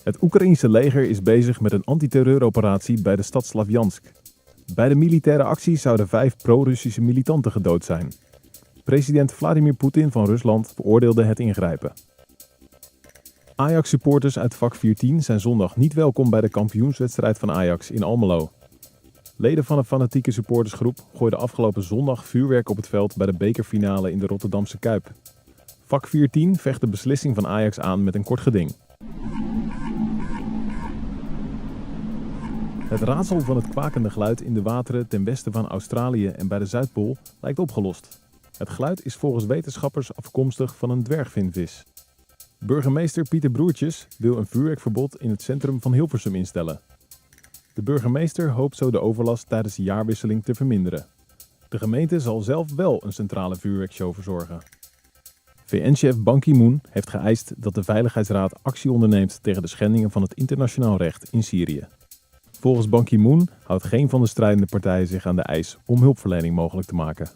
Het Oekraïense leger is bezig met een antiterreuroperatie bij de stad Slavjansk. Bij de militaire actie zouden 5 pro-Russische militanten gedood zijn. President Vladimir Poetin van Rusland veroordeelde het ingrijpen. Ajax-supporters uit vak 14 zijn zondag niet welkom bij de kampioenswedstrijd van Ajax in Almelo. Leden van een fanatieke supportersgroep gooiden afgelopen zondag vuurwerk op het veld bij de bekerfinale in de Rotterdamse Kuip. Vak 14 vecht de beslissing van Ajax aan met een kort geding. Het raadsel van het kwakende geluid in de wateren ten westen van Australië en bij de Zuidpool lijkt opgelost. Het geluid is volgens wetenschappers afkomstig van een dwergvinvis. Burgemeester Pieter Broertjes wil een vuurwerkverbod in het centrum van Hilversum instellen. De burgemeester hoopt zo de overlast tijdens de jaarwisseling te verminderen. De gemeente zal zelf wel een centrale vuurwerkshow verzorgen. VN-chef Ban Ki-moon heeft geëist dat de Veiligheidsraad actie onderneemt tegen de schendingen van het internationaal recht in Syrië. Volgens Ban Ki-moon houdt geen van de strijdende partijen zich aan de eis om hulpverlening mogelijk te maken.